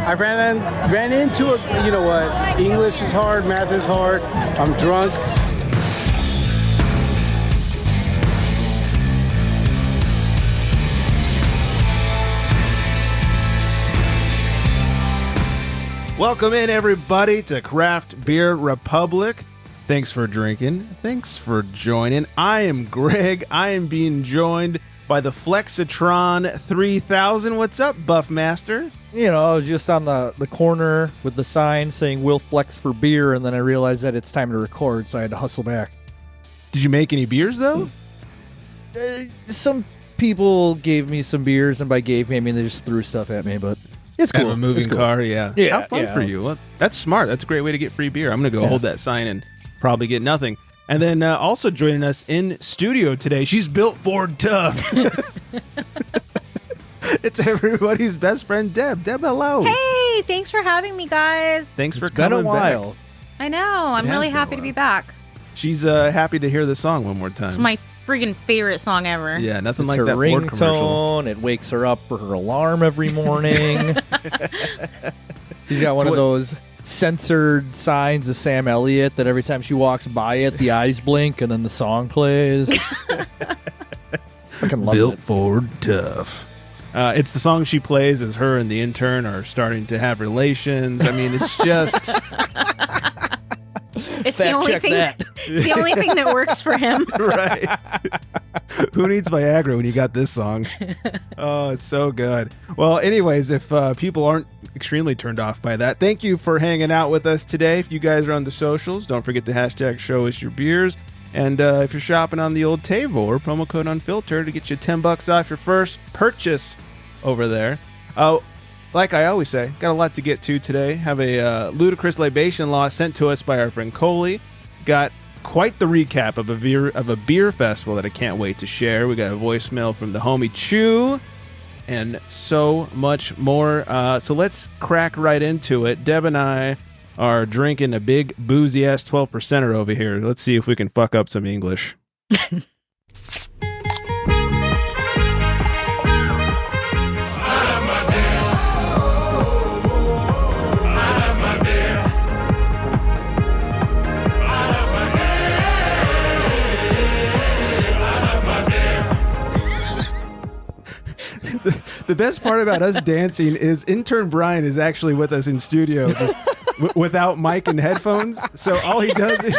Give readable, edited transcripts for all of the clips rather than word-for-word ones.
I ran into it. You know what? English is hard, math is hard. I'm drunk. Welcome in, everybody, to Craft Beer Republic. Thanks for drinking. Thanks for joining. I am Greg. I am being joined by the Flexitron 3000. What's up, Buffmaster? You know, I was just on the corner with the sign saying "Will Flex for beer," and then I realized that it's time to record, so I had to hustle back. Did you make any beers, though? Some people gave me some beers, and by gave me, I mean they just threw stuff at me, but it's cool. Kind of a moving car, yeah. Yeah, How fun yeah. for you. Well, that's smart. That's a great way to get free beer. I'm going to go hold that sign and probably get nothing. And then also joining us in studio today, she's built Ford tough. It's everybody's best friend, Deb. Deb, hello. Hey, thanks for having me, guys. Thanks for It's been coming a while. back. I know. I'm It has really been a happy to be while. back. She's happy to hear the song one more time. It's my friggin' favorite song ever. Yeah, nothing It's like her that Ford commercial. ringtone. It wakes her up for her alarm every morning. She's got one of those censored signs of Sam Elliott that every time she walks by it, the eyes blink and then the song plays. Fucking love Built it. Ford tough. It's the song she plays as her and the intern are starting to have relations. I mean, it's just... It's the Fact only check thing. that. It's the only thing that works for him. Right. Who needs Viagra when you got this song? Oh, it's so good. Well, anyways, if people aren't extremely turned off by that, thank you for hanging out with us today. If you guys are on the socials, don't forget to hashtag show us your beers. And if you're shopping on the old Tavor, promo code Unfiltered to get you $10 off your first purchase over there. Like I always say, got a lot to get to today. Have a Ludicrous Libation Law sent to us by our friend Coley. Got quite the recap of a beer festival that I can't wait to share. We got a voicemail from the homie Chew and so much more. So let's crack right into it. Deb and I are drinking a big boozy-ass 12%er over here. Let's see if we can fuck up some English. The best part about us dancing is intern Brian is actually with us in studio just without mic and headphones. So all he does is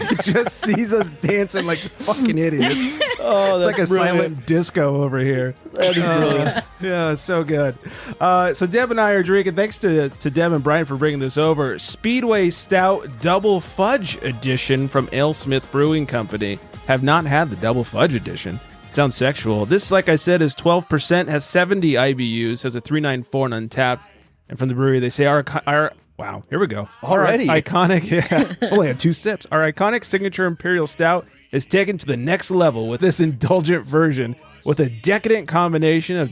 he just sees us dancing like fucking idiots. Oh, It's like a that's brilliant. silent disco over here. That is brilliant. Yeah, it's so good. So Deb and I are drinking, thanks to Deb and Brian for bringing this over, Speedway Stout Double Fudge Edition from AleSmith Brewing Company. Have not had the Double Fudge Edition. Sounds sexual. This, like I said, is 12%, has 70 IBUs, has a 394 and Untapped. And from the brewery, they say our wow, here we go. Already? Our iconic, yeah, only had 2 sips. Our iconic signature Imperial Stout is taken to the next level with this indulgent version with a decadent combination of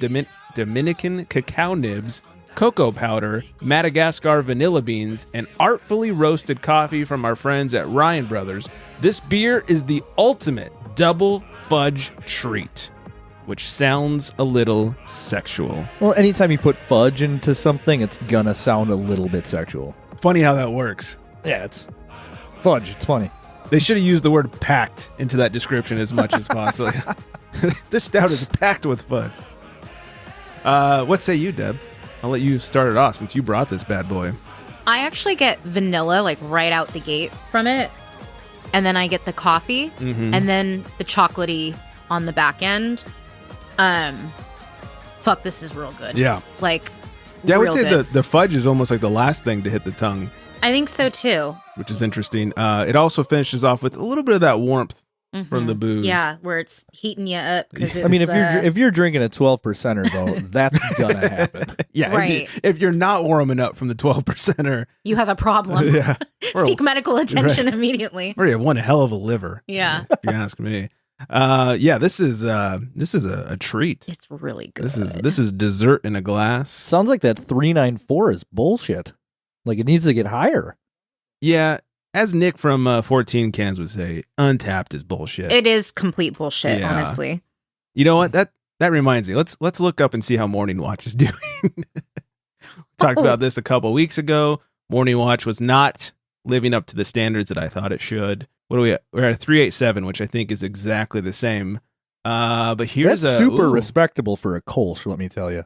Dominican cacao nibs, cocoa powder, Madagascar vanilla beans, and artfully roasted coffee from our friends at Ryan Brothers. This beer is the ultimate double fudge treat, which sounds a little sexual. Well, anytime you put fudge into something, it's gonna sound a little bit sexual. Funny how that works. Yeah, it's fudge. It's funny. They should have used the word packed into that description as much as possible. This stout is packed with fudge. What say you, Deb? I'll let you start it off since you brought this bad boy. I actually get vanilla like right out the gate from it, and then I get the coffee, and then the chocolatey on the back end. Fuck, this is real good. Yeah. Like, Yeah, I would real say good. the fudge is almost like the last thing to hit the tongue, I think so too. which is interesting. It also finishes off with a little bit of that warmth from the booze. Yeah, where it's heating you up because it's. I mean, if you're drinking a 12%er though, that's gonna happen. Yeah, Right. if you're not warming up from the 12%er, you have a problem. yeah, or, Seek medical attention immediately. or you have one hell of a liver. Yeah, If you ask me. Yeah, this is a treat. it's really good. This is dessert in a glass. Sounds like that 394 is bullshit. Like it needs to get higher. Yeah, as Nick from 14 Cans would say, Untapped is bullshit. It is complete bullshit, Yeah. honestly. You know what? That reminds me. Let's look up and see how Morning Watch is doing. Talked about this a couple weeks ago. Morning Watch was not living up to the standards that I thought it should. What are we at? We're at a 387, which I think is exactly the same. But here's That's super respectable for a Kolsch, let me tell you.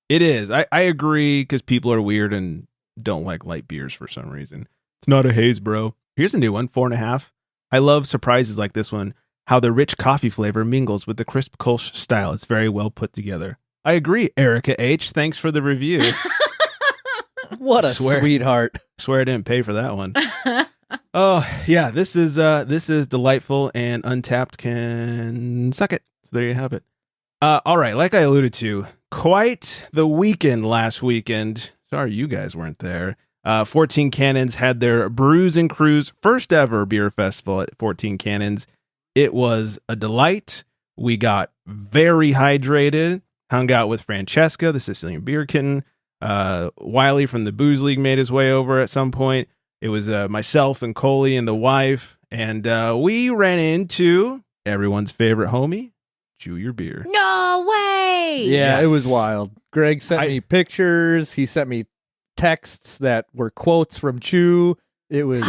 It is. I agree, because people are weird and don't like light beers for some reason. It's not a haze, bro. Here's a new one, 4.5. I love surprises like this one. How the rich coffee flavor mingles with the crisp Kolsch style. It's very well put together. I agree, Erica H. Thanks for the review. What a sweetheart. Swear I didn't pay for that one. Oh, yeah, this is delightful, and Untapped can suck it. So there you have it. All right, like I alluded to, quite the weekend last weekend. Sorry you guys weren't there. 14 Cannons had their Brews and Crews first ever beer festival at 14 Cannons. It was a delight. We got very hydrated, hung out with Francesca, the Sicilian beer kitten. Wiley from the Booze League made his way over at some point. It was myself and Coley and the wife, and we ran into everyone's favorite homie, Chew Your Beer. No way! Yeah, Yes. It was wild. Greg sent me pictures. He sent me texts that were quotes from Chew. It was,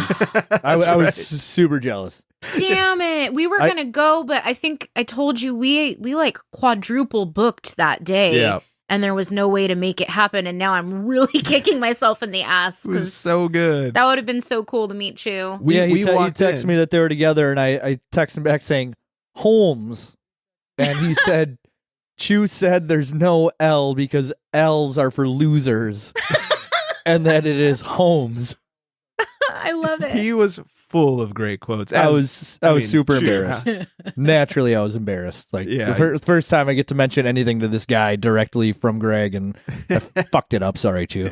I was super jealous. Damn it. We were going to go, but I think I told you we like quadruple booked that day. Yeah. And there was no way to make it happen. And now I'm really kicking myself in the ass. It was so good. That would have been so cool to meet you. We he walked texted in. me that they were together, and I texted him back saying, Holmes. And he said, Chew said there's no L because L's are for losers. And that it is Holmes. I love it. He was full of great quotes. I was super sure. embarrassed. Naturally, I was embarrassed. Like, Yeah. the first time I get to mention anything to this guy directly from Greg, and I fucked it up. Sorry, Chew.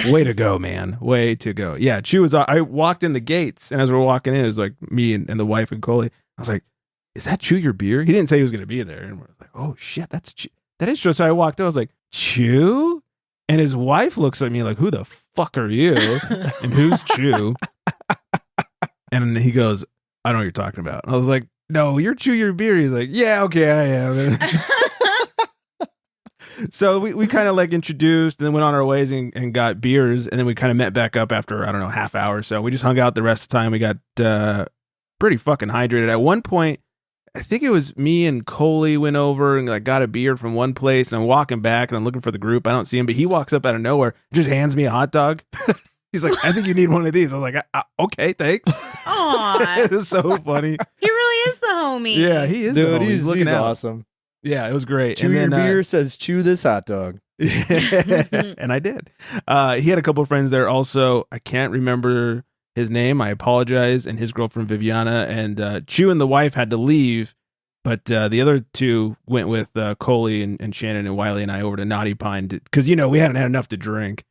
Way to go, man. Way to go. Yeah, Chew was. I walked in the gates, and as we were walking in, it was like me and the wife and Coley. I was like, "Is that Chew Your Beer?" He didn't say he was going to be there, and we were like, "Oh shit, that's Chew. That is true." So I walked in. I was like, "Chew," and his wife looks at me like, "Who the fuck are you?" And who's Chew? And he goes, "I don't know what you're talking about." I was like, "No, you're Chew Your Beer." He's like, "Yeah, okay, I am." So we kind of like introduced and then went on our ways and got beers. And then we kind of met back up after, I don't know, half hour or so. We just hung out the rest of the time. We got pretty fucking hydrated. At one point, I think it was me and Coley went over and like got a beer from one place. And I'm walking back and I'm looking for the group. I don't see him, but he walks up out of nowhere, just hands me a hot dog. He's like, "I think you need one of these." I was like, "Okay, thanks." Aw. It was so funny. He really is the homie. Yeah, he is. the Dude, homie. he's looking out. awesome. Yeah, it was great. Chew Your Beer says, chew this hot dog. And I did. He had a couple of friends there also. I can't remember his name. I apologize. And his girlfriend Viviana, and Chew and the wife had to leave, but the other two went with Coley and Shannon and Wiley and I over to Naughty Pine because we hadn't had enough to drink.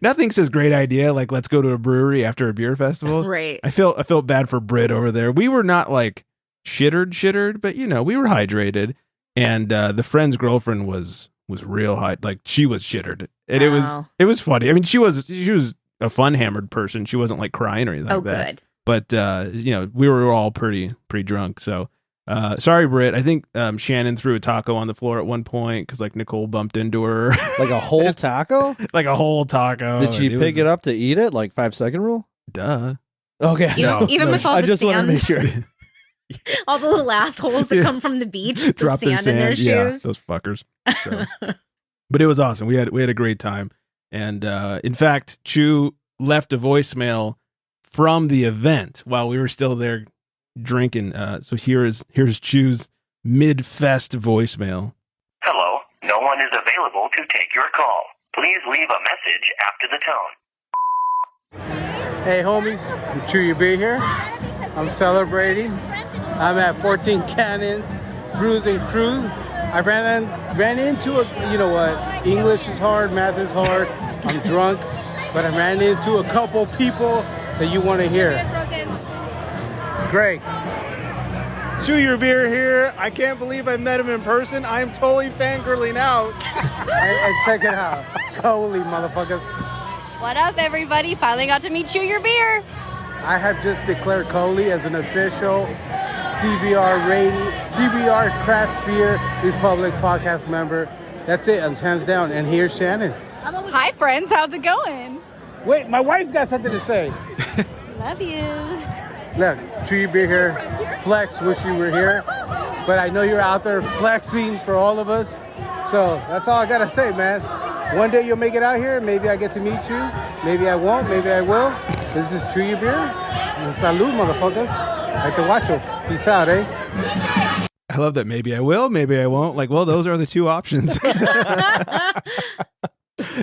Nothing says great idea like let's go to a brewery after a beer festival. Right. I felt bad for Britt over there. We were not like shittered, but we were hydrated, and the friend's girlfriend was real high, like she was shittered, and Wow. it was funny. I mean, she was a fun hammered person. She wasn't like crying or anything Oh, like that. good. But we were all pretty drunk. So sorry, Britt. I think Shannon threw a taco on the floor at one point because like Nicole bumped into her, Like a whole taco? like a whole taco. Did she and pick was- it up to eat it? Like 5-second rule? Duh. Okay. Even with all I the just wanted to make sand, sure. all the little assholes that come from the beach, with the Drop their sand in their Yeah, shoes. those fuckers. So. But it was awesome. We had a great time, and in fact, Chew left a voicemail from the event while we were still there drinking. So here's Chew's mid-fest voicemail. Hello, no one is available to take your call. Please leave a message after the tone. Hey homies, I'm Chew Your Beer here. I'm celebrating. I'm at 14 Cannons Brews and Crews. I ran into a, you know what, English is hard, math is hard. I'm drunk, but I ran into a couple people that you want to hear. Greg, Chew Your Beer here. I can't believe I met him in person. I am totally fangirling out. and check it out. Holy motherfuckers. What up, everybody? Finally got to meet Chew Your Beer. I have just declared Coley as an official CBR Craft Beer Republic podcast member. That's it, hands down. And here's Shannon. Hi, friends. How's it going? Wait, my wife's got something to say. Love you. Look, Chew Your Beer here. Flex, wish you were here. But I know you're out there flexing for all of us. So that's all I got to say, man. One day you'll make it out here. Maybe I get to meet you. Maybe I won't. Maybe I will. This is Chew Your Beer. And salud, motherfuckers. Like the guacho. Peace out, eh? I love that. Maybe I will, maybe I won't. Like, well, those are the two options.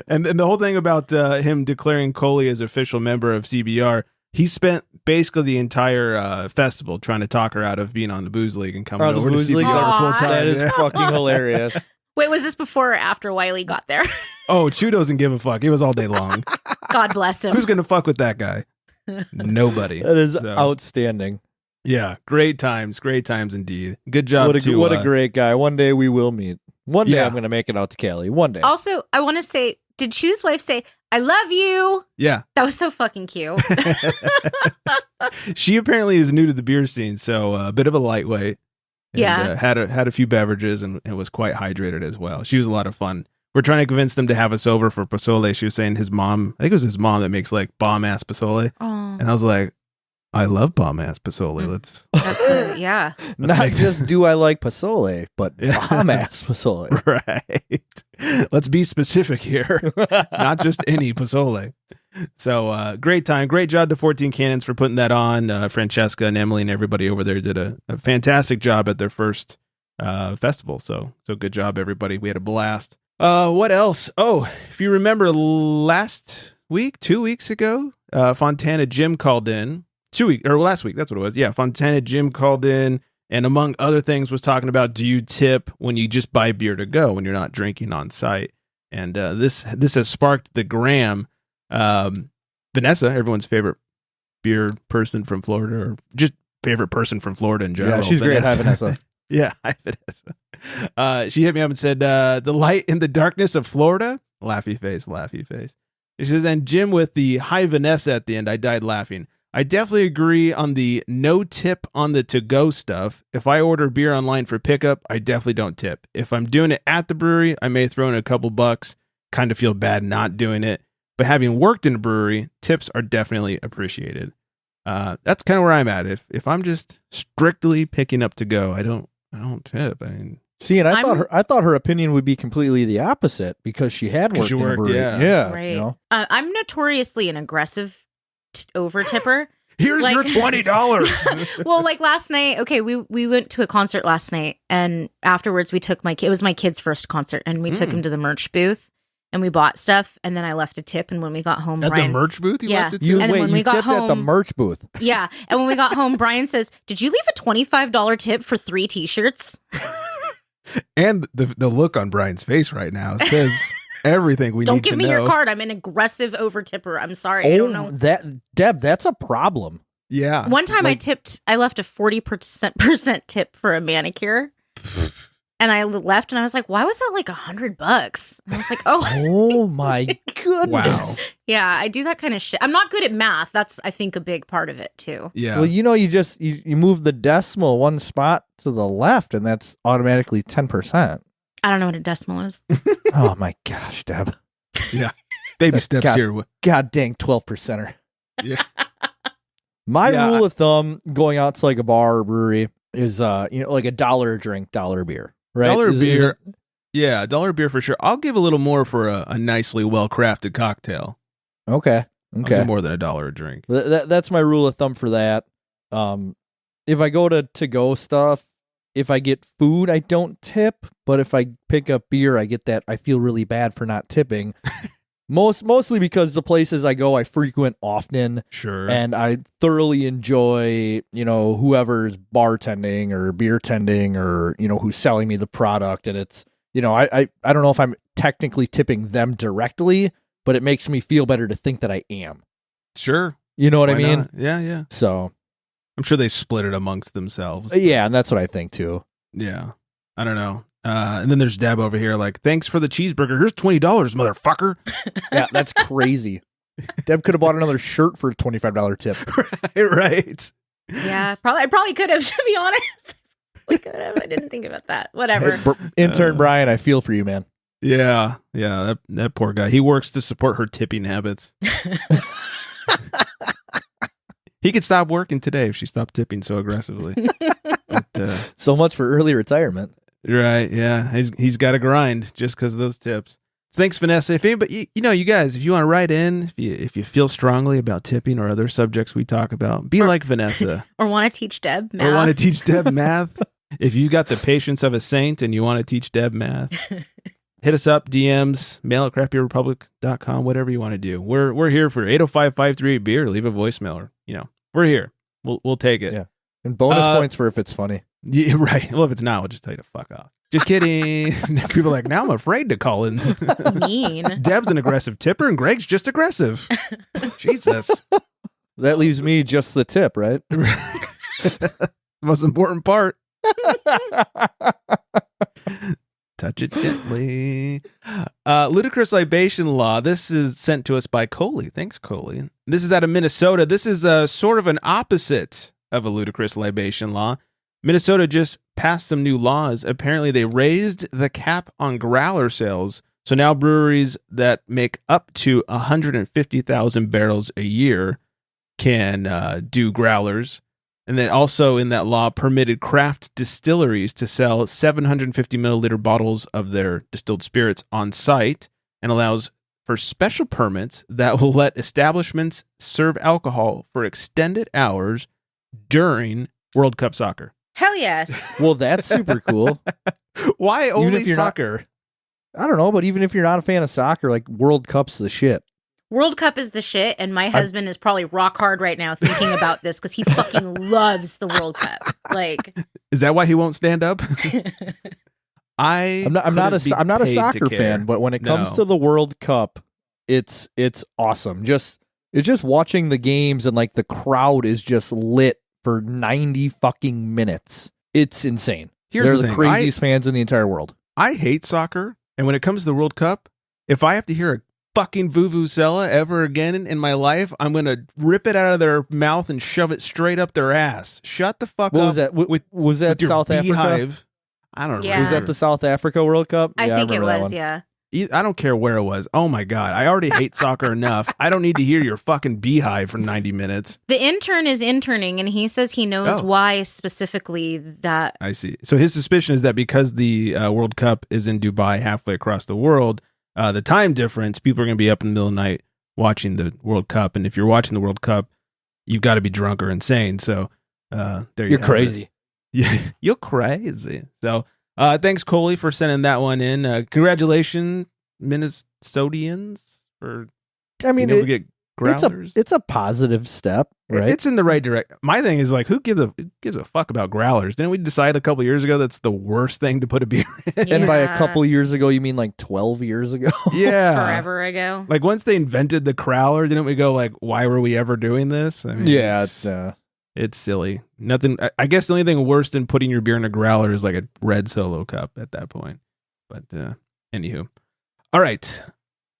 And the whole thing about him declaring Coley as official member of CBR, he spent basically the entire festival trying to talk her out of being on the Booze League and coming over to CBR full time. That is fucking hilarious. Wait, was this before or after Wiley got there? Oh, Chew doesn't give a fuck. It was all day long. God bless him. Who's going to fuck with that guy? Nobody. That is outstanding. Yeah, great times indeed. Good job, what a great guy. One day we will meet. One day Yeah. I'm going to make it out to Cali. One day. Also, I want to say, did Chew's wife say, I love you? Yeah. That was so fucking cute. She apparently is new to the beer scene, so a bit of a lightweight. And, Yeah. had a few beverages and was quite hydrated as well. She was a lot of fun. We're trying to convince them to have us over for pozole. She was saying his mom, I think it was his mom that makes like bomb ass pozole. Oh, And I was like, I love bomb ass pozole. Let's yeah. Not just do I like pozole, but Yeah. bomb ass pozole. right. Let's be specific here. Not just any pozole. So great time. Great job to 14 Cannons for putting that on. Francesca and Emily and everybody over there did a fantastic job at their first festival. So good job, everybody. We had a blast. What else? Oh, if you remember last week, 2 weeks ago, Fontana Jim called in. Last week, that's what it was. Yeah, Fontana Jim called in and among other things was talking about, do you tip when you just buy beer to go when you're not drinking on site? And this has sparked the gram. Vanessa, everyone's favorite beer person from Florida, or just favorite person from Florida in general. Yeah, she's great. Hi, Vanessa. Yeah, hi, Vanessa. She hit me up and said, the light in the darkness of Florida? Laughy face, laughy face. She says, and Jim with the hi, Vanessa at the end, I died laughing. I definitely agree on the no tip on the to-go stuff. If I order beer online for pickup, I definitely don't tip. If I'm doing it at the brewery, I may throw in a couple bucks, kind of feel bad not doing it. But having worked in a brewery, tips are definitely appreciated. That's kind of where I'm at. If I'm just strictly picking up to go, I don't tip. I mean, See, and I thought her opinion would be completely the opposite because she had worked in a brewery. Yeah. Right. You know? I'm notoriously an aggressive over tipper. Here's your $20. Well, like last night, okay, we went to a concert last night, and afterwards we took it was my kid's first concert, and we took him to the merch booth, and we bought stuff, and then I left a tip, and when we got home, At Brian, the merch booth, Yeah. left it You to? And then wait, when you we got tipped at the home- merch booth. yeah, and when we got home, Brian says, "Did you leave a $25 tip for 3 t-shirts?" And the look on Brian's face right now says everything we Don't need to give me know. your card. I'm an aggressive over tipper. I'm sorry, I don't know. Deb, that's a problem. Yeah. One time I left a 40% tip for a manicure. And I left and I was like, why was that like $100? And I was like, oh, Oh my goodness. Wow. yeah, I do that kind of shit. I'm not good at math. That's, I think, a big part of it too. Yeah. Well, you know, you move the decimal one spot to the left, and that's automatically 10%. I don't know what a decimal is. Oh my gosh, Deb. yeah. Baby steps God. here. God dang 12%er. Yeah. My Yeah, rule of thumb going out to like a bar or brewery is like $1 a drink, $1 beer. Right? Dollar Is beer. it- Yeah, $1 beer for sure. I'll give a little more for a nicely well-crafted cocktail. Okay. I'll Okay. give more than $1 a drink. That's my rule of thumb for that. If I go to go stuff, if I get food, I don't tip. But if I pick up beer, I get that. I feel really bad for not tipping. Mostly because the places I go, I frequent often. Sure. And I thoroughly enjoy, whoever's bartending or beer tending or, who's selling me the product. And it's, I don't know if I'm technically tipping them directly, but it makes me feel better to think that I am. Sure. You know what I Why mean? not? Yeah, yeah. So, I'm sure they split it amongst themselves. yeah, and that's what I think too. Yeah. I don't know. And then there's Deb over here like, thanks for the cheeseburger. Here's $20, motherfucker. Yeah, that's crazy. Deb could have bought another shirt for a $25 tip. right. Yeah, I probably could have, to be honest. I didn't think about that. Whatever. Hey, intern Brian, I feel for you, man. Yeah. That poor guy. He works to support her tipping habits. He could stop working today if she stopped tipping so aggressively. But, So much for early retirement. right. Yeah. He's got to grind just because of those tips. Thanks, Vanessa. If anybody, you guys, if you want to write in, if you feel strongly about tipping or other subjects we talk about, be like Vanessa. Or want to teach Deb math. Or want to teach Deb math. If you got the patience of a saint and you want to teach Deb math, hit us up, DMs, mail at craftbeerrepublic.com, whatever you want to do. We're here for 805-538-BEER. Leave a voicemail. Or, we're here. We'll take it. Yeah. And bonus points for if it's funny. Yeah, right. Well, if it's not, we'll just tell you to fuck off. Just kidding. People are like, now I'm afraid to call in. Mean. Deb's an aggressive tipper and Greg's just aggressive. Jesus. That leaves me just the tip, right? Most important part. Touch it gently. Ludicrous Libation Law. This is sent to us by Coley. Thanks, Coley. This is out of Minnesota. This is sort of an opposite of a Ludicrous Libation Law. Minnesota just passed some new laws. Apparently, they raised the cap on growler sales. So now breweries that make up to 150,000 barrels a year can do growlers. And then also in that law permitted craft distilleries to sell 750 milliliter bottles of their distilled spirits on site, and allows for special permits that will let establishments serve alcohol for extended hours during World Cup soccer. Hell yes. Well, that's super cool. Why Even only if you're soccer? I don't know, but even if you're not a fan of soccer, like World Cup's the shit. World Cup is the shit, and my husband is probably rock hard right now thinking about this because he fucking loves the World Cup. Like, is that why he won't stand up? I'm not a soccer fan, but when it comes to the World Cup, it's awesome. It's just watching the games, and like the crowd is just lit for 90 fucking minutes. It's insane. They're the craziest fans in the entire world. I hate soccer, and when it comes to the World Cup, if I have to hear a fucking vuvuzela ever again in my life, I'm gonna rip it out of their mouth and shove it straight up their ass. Shut the fuck up. Was that? Was that with South your beehive. Africa? I don't know. Yeah. Was that the South Africa World Cup? I think it was, yeah. I don't care where it was. Oh my God. I already hate soccer enough. I don't need to hear your fucking beehive for 90 minutes. The intern is interning, and he says he knows why specifically that. I see. So his suspicion is that because the World Cup is in Dubai, halfway across the world, the time difference, people are going to be up in the middle of the night watching the World Cup. And if you're watching the World Cup, you've got to be drunk or insane. So you're crazy. Yeah, you're crazy. So thanks, Coley, for sending that one in. Congratulations, Minnesotans, for being able to get growlers. It's a positive step, right? It's in the right direction. My thing is like, who gives a fuck about growlers? Didn't we decide a couple years ago that's the worst thing to put a beer in? And by a couple years ago, you mean like 12 years ago? Yeah. Forever ago. Like once they invented the growler, didn't we go like, why were we ever doing this? I mean, yeah, it's silly. Nothing. I guess the only thing worse than putting your beer in a growler is like a red Solo cup at that point. But anywho. All right.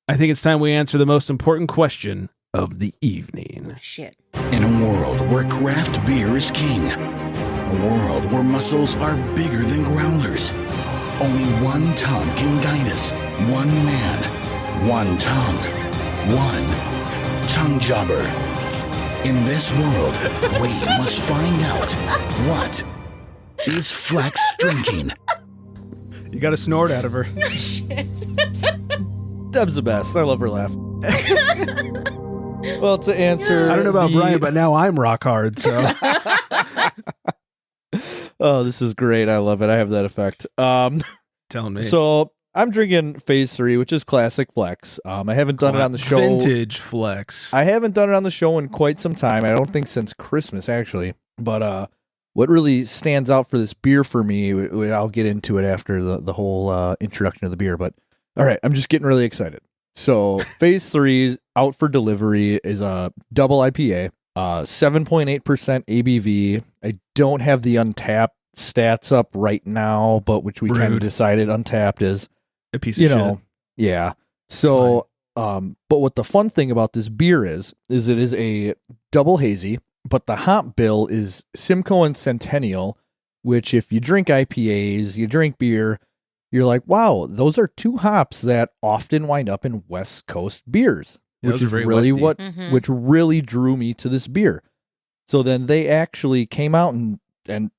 I think it's time we answer the most important question of the evening. Shit. In a world where craft beer is king, a world where muscles are bigger than growlers, only one tongue can guide us. One man, one tongue, one tongue jobber. In this world, we must find out what is Flex drinking. You got a snort out of her. Shit. Deb's the best. I love her laugh. Well, to answer, I don't know about Brian, but now I'm rock hard. So, oh, this is great. I love it. I have that effect. Telling me. So I'm drinking Phase 3, which is classic Flex. I haven't done it on the show. Vintage Flex. I haven't done it on the show in quite some time. I don't think since Christmas, actually. But what really stands out for this beer for me, I'll get into it after the whole introduction of the beer. But all right, I'm just getting really excited. So Phase 3 out for delivery is a double IPA, 7.8% ABV. I don't have the Untapped stats up right now, but which we kind of decided Untapped is a piece of shit. Yeah. So, but what the fun thing about this beer is it is a double hazy, but the hop bill is Simcoe and Centennial, which if you drink IPAs, you drink beer, you're like, wow, those are two hops that often wind up in West Coast beers, Yeah, which those are is very really Westy. which really drew me to this beer. So then they actually came out and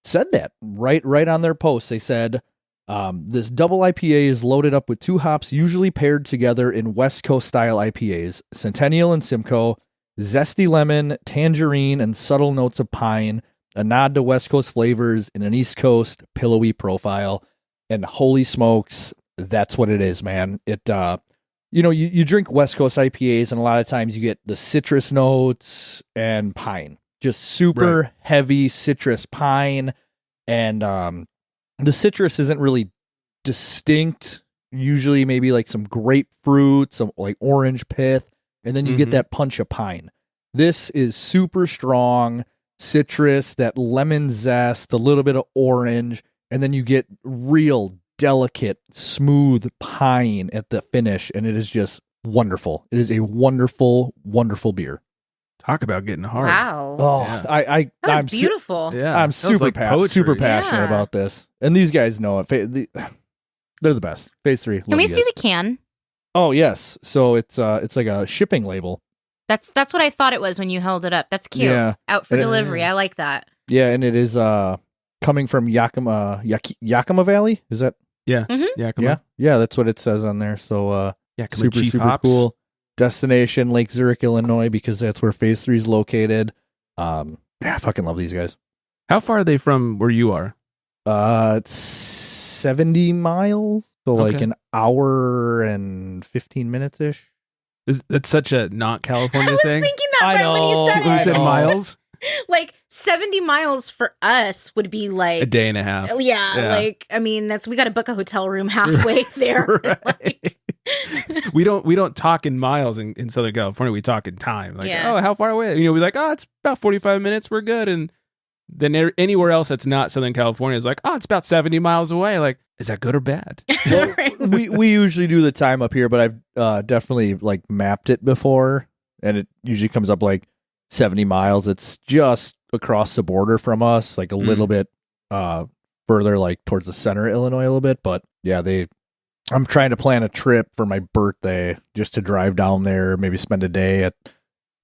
said that right on their post. They said, this double IPA is loaded up with two hops usually paired together in West Coast style IPAs, Centennial and Simcoe, zesty lemon, tangerine, and subtle notes of pine, a nod to West Coast flavors in an East Coast pillowy profile. And holy smokes, that's what it is, man. It, you drink West Coast IPAs and a lot of times you get the citrus notes and pine, just super heavy citrus pine. And the citrus isn't really distinct. Usually maybe like some grapefruit, some like orange pith, and then you get that punch of pine. This is super strong citrus, that lemon zest, a little bit of orange, and then you get real delicate, smooth pine at the finish, and it is just wonderful. It is a wonderful, wonderful beer. Talk about getting hard. Wow. Oh, Yeah. That was I'm beautiful. Yeah, I'm that was like poetry. super passionate Yeah. about this, and these guys know it. They're the best. Phase 3. Can we see the can? Oh yes, so it's like a shipping label. That's what I thought it was when you held it up. That's cute. Yeah. Out for And it- delivery. I like that. Yeah, and it is coming from Yakima Valley. Is that? Yeah, Mhm. Yakima. Yeah, that's what it says on there. So Yakima super Chief super hops. cool. Destination Lake Zurich, Illinois, because that's where Phase 3 is located. Yeah, I fucking love these guys. How far are they from where you are? It's 70 miles, so like Okay. an hour and 15 minutes ish. That's such a not I California was thing. thinking that I right when know. you said You it. said miles, Like 70 miles for us would be like a day and a half. Yeah, Yeah. like I mean we got to book a hotel room halfway there. Like, we don't talk in miles in Southern California. We talk in time. Like, Yeah. oh, how far away? We're like, oh, it's about 45 minutes. We're good. And then anywhere else that's not Southern California is like, oh, it's about 70 miles away. Like, is that good or bad? right. we usually do the time up here, but I've definitely like mapped it before, and it usually comes up like 70 miles. It's just across the border from us, like a little bit further, like towards the center of Illinois a little bit. But yeah, I'm trying to plan a trip for my birthday just to drive down there, maybe spend a day at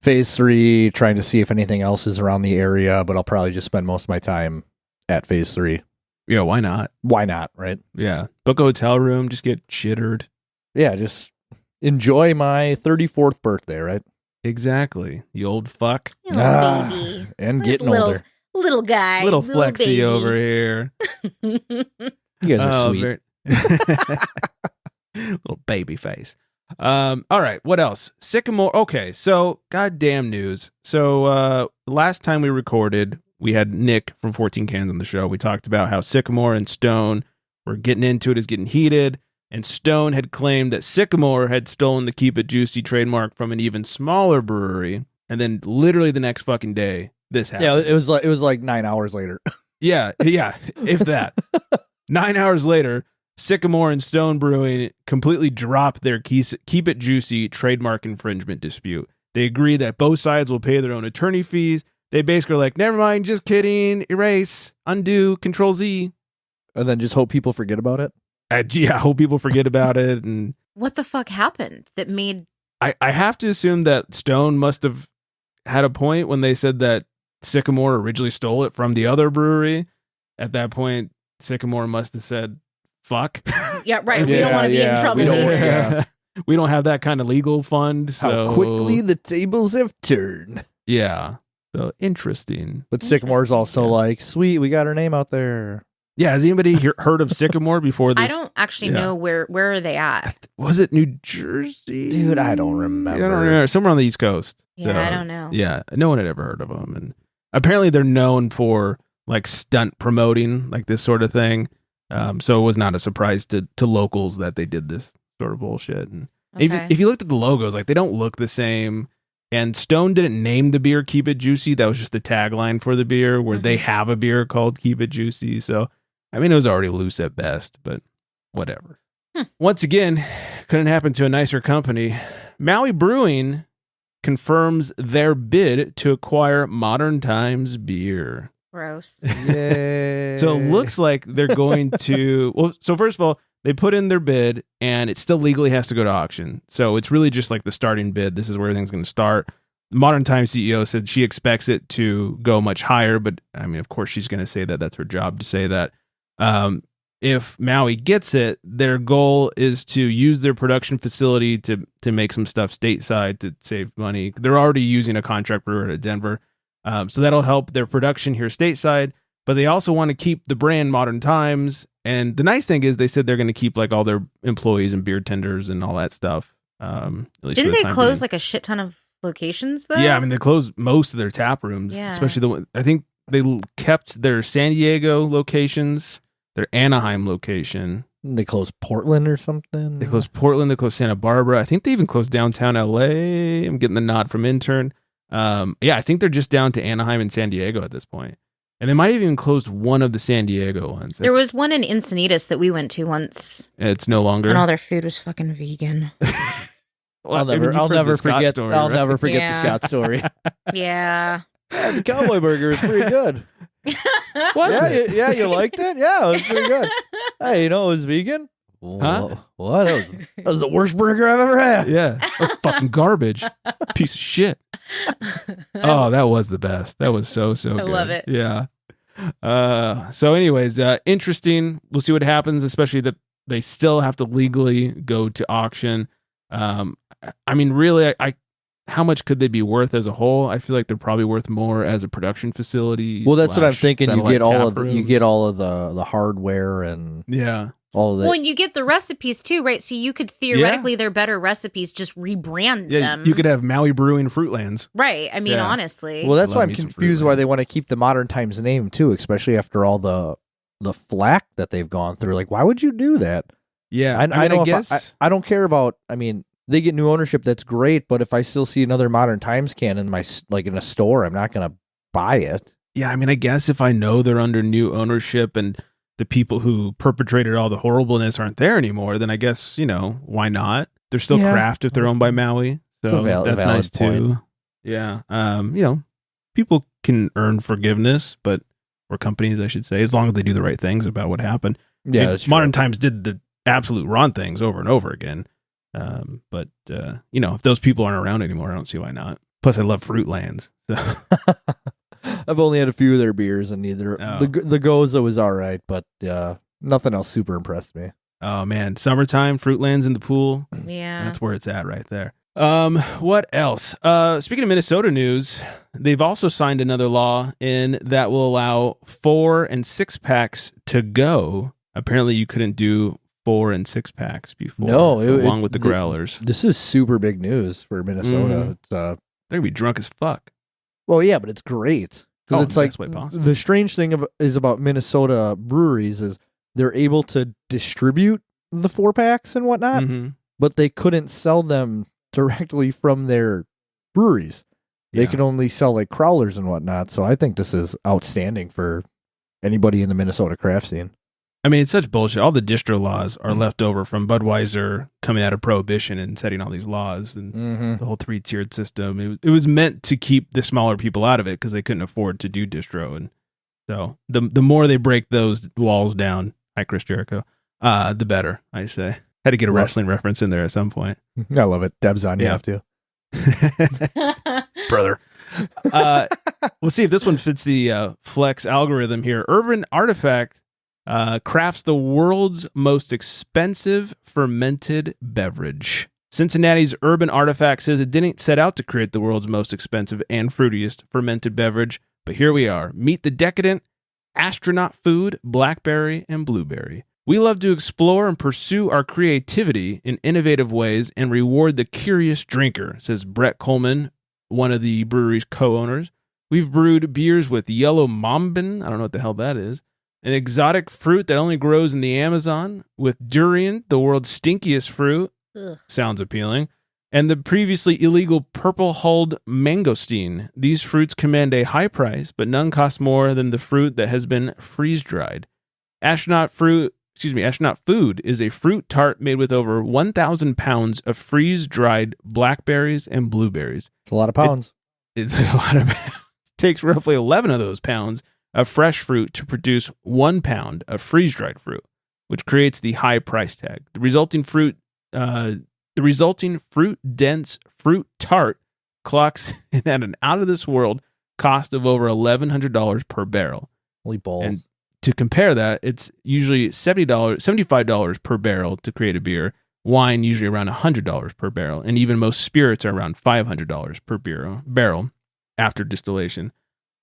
Phase 3, trying to see if anything else is around the area, but I'll probably just spend most of my time at Phase 3. Yeah, why not? Why not, right? Yeah. Book a hotel room, just get chittered. Yeah, just enjoy my 34th birthday, right? Exactly. You old fuck. You little baby. And This getting little, older. Little guy. Little flexy baby. over here. You guys are sweet. Little baby face. All right, what else? Sycamore. Okay, so goddamn news. So last time we recorded, we had Nick from 14 Cans on the show. We talked about how Sycamore and Stone were getting into it, is getting heated, and Stone had claimed that Sycamore had stolen the Keep It Juicy trademark from an even smaller brewery, and then literally the next fucking day, this happened. Yeah, it was like 9 hours later. Yeah, if that. 9 hours later, Sycamore and Stone Brewing completely dropped their Keep It Juicy trademark infringement dispute. They agree that both sides will pay their own attorney fees. They basically are like, never mind, just kidding, erase, undo, Control Z. And then just hope people forget about it. I hope people forget about it. And What the fuck happened that made I have to assume that Stone must have had a point when they said that Sycamore originally stole it from the other brewery. At that point, Sycamore must have said, fuck. Yeah, right. We don't want to be in trouble we don't- here. yeah. We don't have that kind of legal fund. So How quickly the tables have turned. Yeah. So interesting. But Sycamore's also Yeah. like, sweet, we got our name out there. Yeah. Has anybody heard of Sycamore before this? I don't actually Yeah. know where are they at. Was it New Jersey? Dude, I don't remember. I don't remember. Somewhere on the East Coast. Yeah, So, I don't know. Yeah. No one had ever heard of them. And apparently they're known for like stunt promoting, like this sort of thing. So it was not a surprise to locals that they did this sort of bullshit. And Okay. if you looked at the logos, like they don't look the same. And Stone didn't name the beer Keep It Juicy. That was just the tagline for the beer, where they have a beer called Keep It Juicy. So, I mean, it was already loose at best, but whatever. Once again, couldn't happen to a nicer company. Maui Brewing confirms their bid to acquire Modern Times Beer. Gross. Yay. So it looks like they're going to. Well, so first of all, they put in their bid, and it still legally has to go to auction. So it's really just like the starting bid. This is where everything's going to start. Modern Times CEO said she expects it to go much higher, but I mean, of course, she's going to say that. That's her job to say that. If Maui gets it, their goal is to use their production facility to make some stuff stateside to save money. They're already using a contract brewer at Denver, so that'll help their production here stateside. But they also want to keep the brand Modern Times. And the nice thing is they said they're going to keep like all their employees and beer tenders and all that stuff. At least Didn't for the they time close being. like a shit ton of locations though? Yeah, I mean they closed most of their tap rooms, Yeah. especially the one. I think they kept their San Diego locations, their Anaheim location. They closed Portland or something. They closed Portland. They closed Santa Barbara. I think they even closed downtown LA. I'm getting the nod from intern. Yeah, I think they're just down to Anaheim and San Diego at this point. And they might have even closed one of the San Diego ones. There was one in Encinitas that we went to once, It's no longer. and all their food was fucking vegan. Well, I'll I mean, never, you've I'll heard never the Scott forget. story, I'll right? never forget Yeah. the Scott story. Yeah. Yeah, the cowboy burger is pretty good. Was yeah, it? you liked it? Yeah, it was pretty good. Hey, you know it was vegan? Huh? What? That was the worst burger I've ever had. Yeah, that was fucking garbage. Piece of shit. Oh, that was the best. That was so good. I love it. Yeah. So anyways, interesting. We'll see what happens, especially that they still have to legally go to auction. I mean, really, I how much could they be worth as a whole? I feel like they're probably worth more as a production facility. Well, that's what I'm / thinking. You satellite get all tap of the, you rooms. get all of the hardware and Yeah. all of that. Well, and you get the recipes too, right? So you could theoretically, they're better recipes, just rebrand Yeah, them. you could have Maui Brewing Fruitlands. Right. I mean, Yeah. honestly. Well, that's Love why I'm me some confused Fruit why Loops. they want to keep the Modern Times name too, especially after all the flack that they've gone through. Like, why would you do that? Yeah, I mean, know. guess. I don't care about. I mean, they get new ownership. That's great. But if I still see another Modern Times can in in a store, I'm not going to buy it. Yeah, I mean, I guess if I know they're under new ownership and the people who perpetrated all the horribleness aren't there anymore, then I guess, why not? They're still Yeah. craft if they're owned by Maui. So that's valid nice point. too. Yeah. People can earn forgiveness, but or companies, I should say, as long as they do the right things about what happened. Yeah, I mean, that's true. Modern Times did the absolute wrong things over and over again. But if those people aren't around anymore, I don't see why not. Plus, I love Fruitlands. So. I've only had a few of their beers, and neither Oh. the Goza was all right, but nothing else super impressed me. Oh man, summertime, Fruitlands in the pool. yeah. That's where it's at right there. What else? Speaking of Minnesota news, they've also signed another law in that will allow 4 and 6 packs to go. Apparently, you couldn't do 4 and 6 packs before. No, along with the growlers. This is super big news for Minnesota. Mhm. It's They're gonna be drunk as fuck. well, yeah, but it's great because Oh, it's the like best way possible. the strange thing is about Minnesota breweries is they're able to distribute the 4-packs and whatnot, Mhm. but they couldn't sell them directly from their breweries. They Yeah. can only sell like crawlers and whatnot. So I think this is outstanding for anybody in the Minnesota craft scene. I mean, it's such bullshit. All the distro laws are left over from Budweiser coming out of Prohibition and setting all these laws and Mm-hmm. the whole 3-tiered system. It was meant to keep the smaller people out of it because they couldn't afford to do distro. And so the more they break those walls down, hi Chris Jericho, the better, I say. Had to get a Well- wrestling reference in there at some point. I love it. Deb's on. You Yeah. have to. Brother. We'll see if this one fits the Flex algorithm here. Urban Artifact crafts the world's most expensive fermented beverage. Cincinnati's Urban Artifact says it didn't set out to create the world's most expensive and fruitiest fermented beverage, but here we are. Meet the decadent astronaut food, blackberry and blueberry. We love to explore and pursue our creativity in innovative ways and reward the curious drinker, says Brett Coleman, one of the brewery's co-owners. We've brewed beers with yellow mambin, I don't know what the hell that is, an exotic fruit that only grows in the Amazon, with durian, the world's stinkiest fruit, Ugh. sounds appealing, and the previously illegal purple-hulled mangosteen. These fruits command a high price, but none cost more than the fruit that has been freeze-dried. Astronaut food is a fruit tart made with over 1,000 pounds of freeze-dried blackberries and blueberries. It's a lot of pounds. It's a lot of pounds. Takes roughly 11 of those pounds of fresh fruit to produce 1 pound of freeze-dried fruit, which creates the high price tag. The resulting fruit-dense fruit tart clocks in at an out-of-this-world cost of over $1,100 per barrel. Holy balls. And to compare that, it's usually $75 per barrel to create a beer. Wine usually around $100 per barrel, and even most spirits are around $500 per barrel after distillation.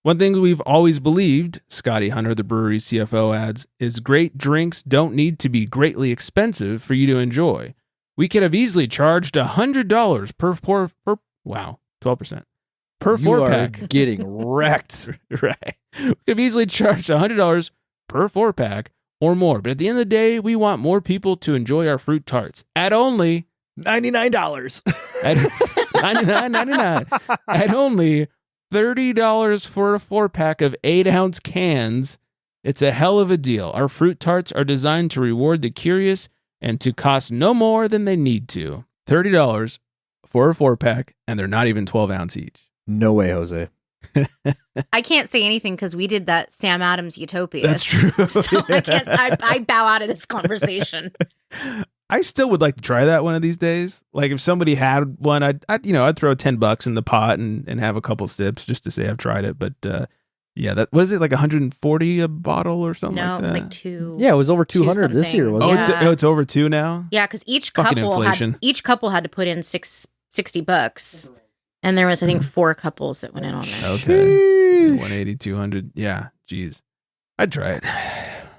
One thing we've always believed, Scotty Hunter, the brewery's CFO, adds, is great drinks don't need to be greatly expensive for you to enjoy. We could have easily charged $100 per 12%. Per you 4-pack. Are getting wrecked. Right. We could have easily charged $100 per 4-pack or more. But at the end of the day, we want more people to enjoy our fruit tarts at only $99. at $99.99. At only $30 for a 4-pack of 8-ounce cans. It's a hell of a deal. Our fruit tarts are designed to reward the curious and to cost no more than they need to. $30 for a 4-pack, and they're not even 12-ounce each. No way, Jose. I can't say anything because we did that Sam Adams Utopia. That's true. So I bow out of this conversation. I still would like to try that one of these days. Like if somebody had one, I'd throw $10 in the pot and have a couple sips just to say I've tried it. But yeah, that was it like 140 a bottle or something. No, like it was that? like 2. Yeah, it was over 200 this year, wasn't Yeah. It's over 2 now. Yeah, because each Fucking couple inflation. had to put in $60, and there was I think 4 couples that went in on that. Okay, 180, 200. Yeah, geez, I'd try it.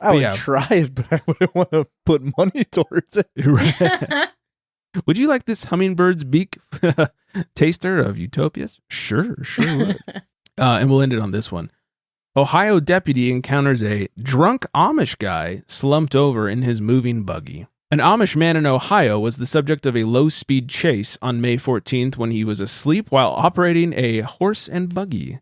I would try it, but I wouldn't want to put money towards it. Right. Would you like this hummingbird's beak taster of Utopias? Sure would. And we'll end it on this one. Ohio deputy encounters a drunk Amish guy slumped over in his moving buggy. An Amish man in Ohio was the subject of a low-speed chase on May 14th when he was asleep while operating a horse and buggy.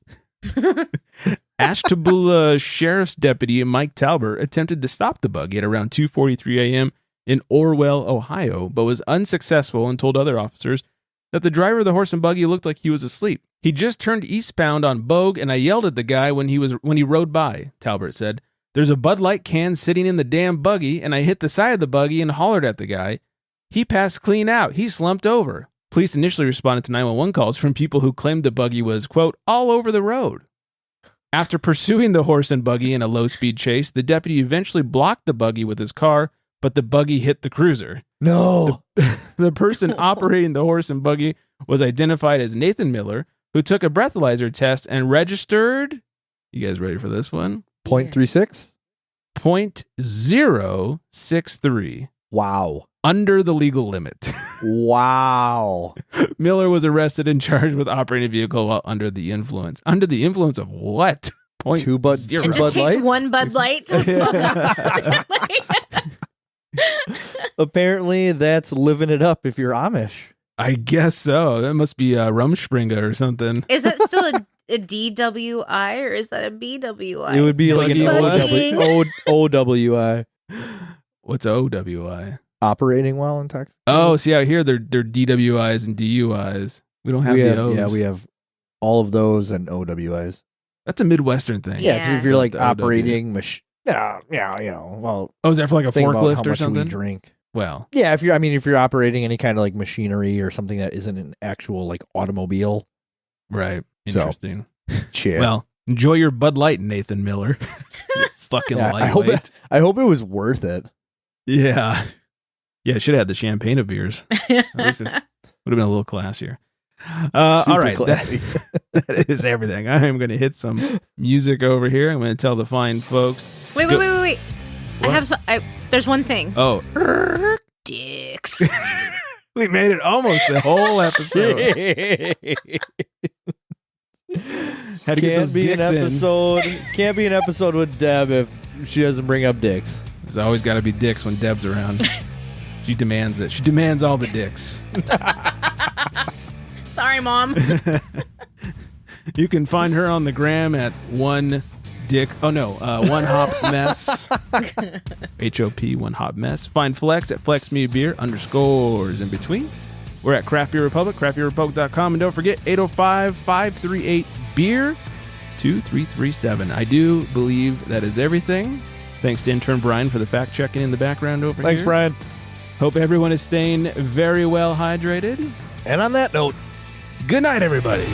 Ashtabula Sheriff's Deputy Mike Talbert attempted to stop the buggy at around 2:43 a.m. in Orwell, Ohio, but was unsuccessful and told other officers that the driver of the horse and buggy looked like he was asleep. He just turned eastbound on Bogue, and I yelled at the guy when he rode by, Talbert said. There's a Bud Light can sitting in the damn buggy, and I hit the side of the buggy and hollered at the guy. He passed clean out. He slumped over. Police initially responded to 911 calls from people who claimed the buggy was, quote, all over the road. After pursuing the horse and buggy in a low-speed chase, the deputy eventually blocked the buggy with his car, but the buggy hit the cruiser. No. The person operating the horse and buggy was identified as Nathan Miller, who took a breathalyzer test and registered, you guys ready for this one? 0.36? 0.063. Wow. Under the legal limit. Wow. Miller was arrested and charged with operating a vehicle while under the influence. Under the influence of what? Point Two Bud zero. It just Bud takes Lights? one Bud Light to fuck up. Apparently, that's living it up if you're Amish. I guess so. That must be a Rumspringa or something. Is that still a DWI or is that a BWI? It would be like an Bugging. OWI. What's OWI? Operating well in Texas. Oh, see out here they're DWIs and DUIs. We don't have the O's. Yeah, we have all of those and OWIs. That's a Midwestern thing. Yeah, 'cause if you're like The OW. operating yeah, well, Oh, is that for like a think about how forklift or much we something? drink. Well, Yeah, if you're operating any kind of like machinery or something that isn't an actual like automobile. right. So, Interesting. Shit. Well, enjoy your Bud Light, Nathan Miller. Fucking Yeah, lightweight. I hope it was worth it. Yeah. Yeah, should have had the champagne of beers. At least it would have been a little classier. All Super right. classy. That is everything. I am going to hit some music over here. I'm going to tell the fine folks. Wait. What? I have there's one thing. Oh, Dicks. we made it almost the whole episode. Had to get those Can't be an episode with Deb if she doesn't bring up dicks. There's always got to be dicks when Deb's around. She demands it. She demands all the dicks. Sorry, Mom. You can find her on the gram at one hop mess. HOP, one hop mess. Find Flex at FlexMeBeer _ in between. We're at Craft Beer Republic, craftbeerrepublic.com. And don't forget 805-538-BEER 2337. I do believe that is everything. Thanks to intern Brian for the fact checking in the background over here. Thanks, Brian. Hope everyone is staying very well hydrated. And on that note, good night, everybody.